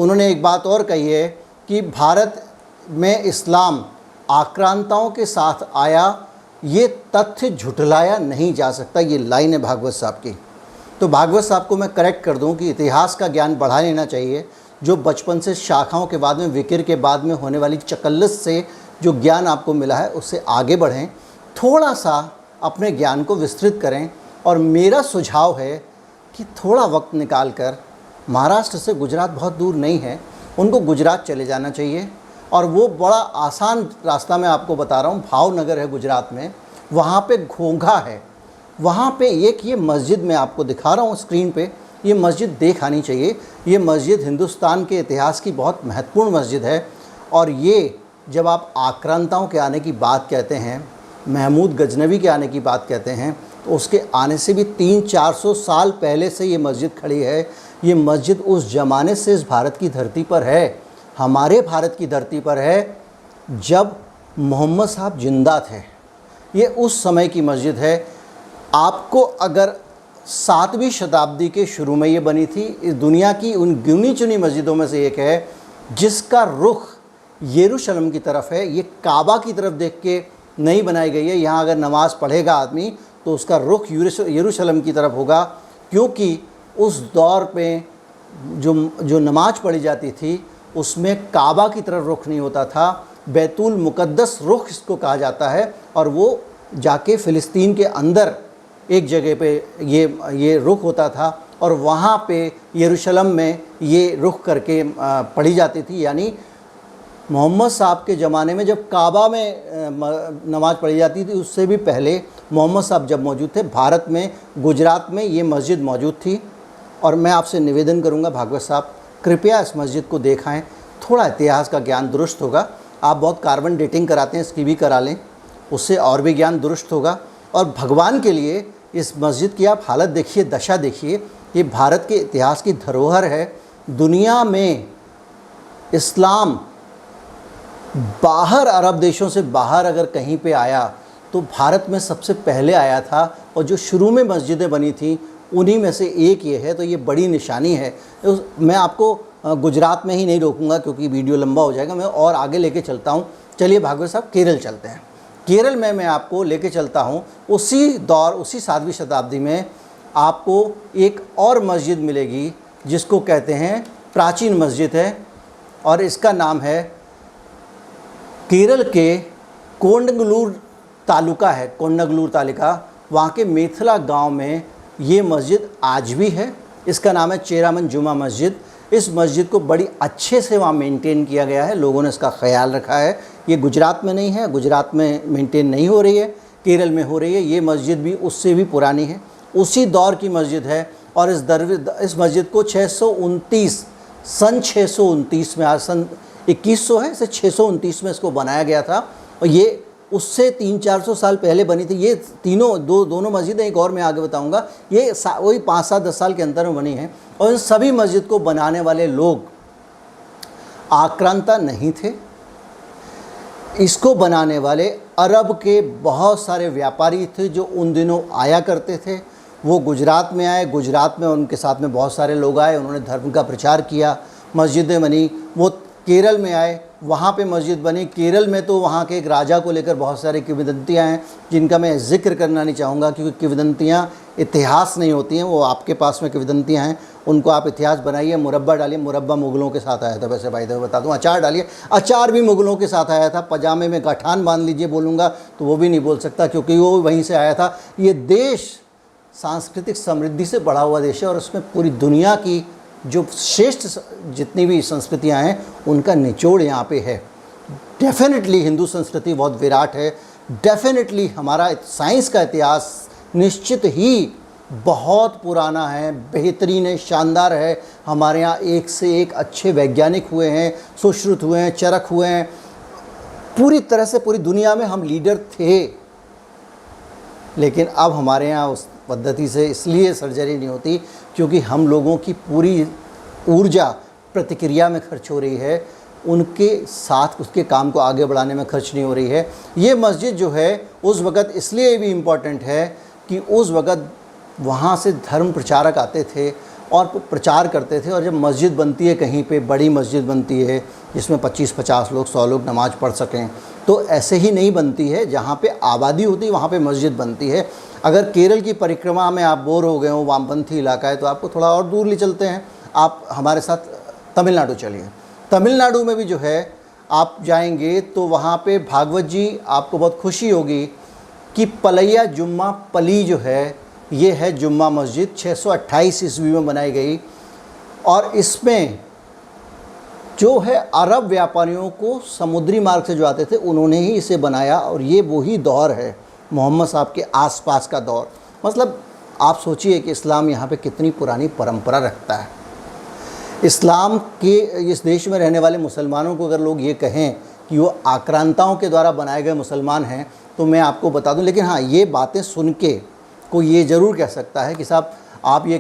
उन्होंने एक बात और कही है कि भारत में इस्लाम आक्रांताओं के साथ आया, ये तथ्य झुठलाया नहीं जा सकता। ये लाइन है भागवत साहब की। तो भागवत साहब को मैं करेक्ट कर दूं कि इतिहास का ज्ञान बढ़ा लेना चाहिए। जो बचपन से शाखाओं के बाद में, विकिर के बाद में होने वाली चकल्लस से जो ज्ञान आपको मिला है उससे आगे बढ़ें, थोड़ा सा अपने ज्ञान को विस्तृत करें। और मेरा सुझाव है कि थोड़ा वक्त निकाल कर, महाराष्ट्र से गुजरात बहुत दूर नहीं है, उनको गुजरात चले जाना चाहिए। और वो बड़ा आसान रास्ता मैं आपको बता रहा हूँ, भावनगर है गुजरात में, वहाँ पे घोंघा है, वहाँ पे एक ये मस्जिद मैं आपको दिखा रहा हूँ स्क्रीन पे, ये मस्जिद देख आनी चाहिए। ये मस्जिद हिंदुस्तान के इतिहास की बहुत महत्वपूर्ण मस्जिद है। और ये जब आप आक्रांताओं के आने की बात कहते हैं, महमूद गजनवी के आने की बात कहते हैं, तो उसके आने से भी 300-400 साल पहले से ये मस्जिद खड़ी है। ये मस्जिद उस ज़माने से इस भारत की धरती पर है, हमारे भारत की धरती पर है, जब मोहम्मद साहब जिंदा थे। ये उस समय की मस्जिद है। आपको अगर 7वीं शताब्दी के शुरू में ये बनी थी, इस दुनिया की उन गिनी चुनी मस्जिदों में से एक है जिसका रुख यरूशलेम की तरफ है। ये काबा की तरफ देख के नहीं बनाई गई है। यहाँ अगर नमाज़ पढ़ेगा आदमी तो उसका रुख यरूशलेम की तरफ होगा, क्योंकि उस दौर पे जो नमाज पढ़ी जाती थी उसमें काबा की तरफ रुख नहीं होता था, बैतुल मुक़द्दस रुख इसको कहा जाता है। और वो जाके फ़िलिस्तीन के अंदर एक जगह पे ये रुख होता था, और वहाँ पे यरूशलेम में ये रुख करके पढ़ी जाती थी। यानी मोहम्मद साहब के ज़माने में जब काबा में नमाज़ पढ़ी जाती थी, उससे भी पहले मोहम्मद साहब जब मौजूद थे, भारत में गुजरात में ये मस्जिद मौजूद थी। और मैं आपसे निवेदन करूँगा भागवत साहब, कृपया इस मस्जिद को देखाएं, थोड़ा इतिहास का ज्ञान दुरुस्त होगा। आप बहुत कार्बन डेटिंग कराते हैं, इसकी भी करा लें, उससे और भी ज्ञान दुरुस्त होगा। और भगवान के लिए इस मस्जिद की आप हालत देखिए, दशा देखिए। ये भारत के इतिहास की धरोहर है। दुनिया में इस्लाम बाहर, अरब देशों से बाहर अगर कहीं पे आया तो भारत में सबसे पहले आया था। और जो शुरू में मस्जिदें बनी थी उन्हीं में से एक ये है, तो ये बड़ी निशानी है। मैं आपको गुजरात में ही नहीं रोकूंगा क्योंकि वीडियो लंबा हो जाएगा, मैं और आगे लेके चलता हूँ। चलिए भागवत साहब, केरल चलते हैं। केरल में मैं आपको लेके चलता हूँ उसी दौर, उसी 7वीं शताब्दी में आपको एक और मस्जिद मिलेगी जिसको कहते हैं प्राचीन मस्जिद है, और इसका नाम है, केरल के कोंडगलूर तालुका है, कोंडगलूर तालुका, वहाँ के मेथला गांव में ये मस्जिद आज भी है। इसका नाम है चेरामन जुमा मस्जिद। इस मस्जिद को बड़ी अच्छे से वहाँ मेंटेन किया गया है, लोगों ने इसका ख्याल रखा है। ये गुजरात में नहीं है, गुजरात में मेंटेन नहीं हो रही है, केरल में हो रही है। ये मस्जिद भी उससे भी पुरानी है, उसी दौर की मस्जिद है। और इस मस्जिद को 629 सन 629 में, आज सन 2100 है, इसे 629 में इसको बनाया गया था। और ये उससे 300-400 साल पहले बनी थी। ये दोनों मस्जिदें, एक और मैं आगे बताऊंगा, ये वही 5-7-10 साल के अंदर में बनी है। और इन सभी मस्जिद को बनाने वाले लोग आक्रांता नहीं थे। इसको बनाने वाले अरब के बहुत सारे व्यापारी थे जो उन दिनों आया करते थे। वो गुजरात में आए, गुजरात में उनके साथ में बहुत सारे लोग आए, उन्होंने धर्म का प्रचार किया, मस्जिदें बनी। वो केरल में आए, वहाँ पे मस्जिद बनी। केरल में तो वहाँ के एक राजा को लेकर बहुत सारी किंवदंतियाँ हैं जिनका मैं जिक्र करना नहीं चाहूँगा, क्योंकि किंवदंतियाँ इतिहास नहीं होती हैं, वो आपके पास में किंवदंतियाँ हैं, उनको आप इतिहास बनाइए। मुरब्बा डालिए, मुरब्बा मुग़लों के साथ आया था, वैसे भाई बता दूँ। अचार डालिए, अचार भी मुग़लों के साथ आया था। पजामे में गठान बांध लीजिए बोलूँगा तो वो भी नहीं बोल सकता, क्योंकि वो वहीं से आया था। ये देश सांस्कृतिक समृद्धि से बढ़ा हुआ देश है, और उसमें पूरी दुनिया की जो श्रेष्ठ जितनी भी संस्कृतियां हैं उनका निचोड़ यहाँ पे है। डेफिनेटली हिंदू संस्कृति बहुत विराट है। डेफिनेटली हमारा साइंस का इतिहास निश्चित ही बहुत पुराना है, बेहतरीन है, शानदार है। हमारे यहाँ एक से एक अच्छे वैज्ञानिक हुए हैं, सुश्रुत हुए हैं, चरक हुए हैं। पूरी तरह से पूरी दुनिया में हम लीडर थे। लेकिन अब हमारे यहाँ उस पद्धति से इसलिए सर्जरी नहीं होती क्योंकि हम लोगों की पूरी ऊर्जा प्रतिक्रिया में खर्च हो रही है, उनके साथ उसके काम को आगे बढ़ाने में खर्च नहीं हो रही है। ये मस्जिद जो है उस वक़्त इसलिए भी इम्पॉर्टेंट है कि उस वक़्त वहाँ से धर्म प्रचारक आते थे और प्रचार करते थे। और जब मस्जिद बनती है कहीं पे, बड़ी मस्जिद बनती है जिसमें 25-50 लोग 100 लोग नमाज़ पढ़ सकें, तो ऐसे ही नहीं बनती है। जहाँ पे आबादी होती है वहाँ पे मस्जिद बनती है। अगर केरल की परिक्रमा में आप बोर हो गए हो, वामपंथी इलाका है, तो आपको थोड़ा और दूर ले चलते हैं, आप हमारे साथ तमिलनाडु चलिए। तमिलनाडु में भी जो है आप जाएंगे तो वहाँ पे भागवत जी, आपको बहुत खुशी होगी कि पलैया जुम्मा पली जो है, ये है जुम्मा मस्जिद, 628 ईस्वी में बनाई गई। और इसमें जो है अरब व्यापारियों को समुद्री मार्ग से जो आते थे उन्होंने ही इसे बनाया। और ये वही दौर है मोहम्मद साहब के आसपास का दौर। मतलब आप सोचिए कि इस्लाम यहाँ पे कितनी पुरानी परंपरा रखता है। इस्लाम के इस देश में रहने वाले मुसलमानों को अगर लोग ये कहें कि वो आक्रांताओं के द्वारा बनाए गए मुसलमान हैं, तो मैं आपको बता दूं। लेकिन हाँ, ये बातें सुन के कोई ये ज़रूर कह सकता है कि साहब आप ये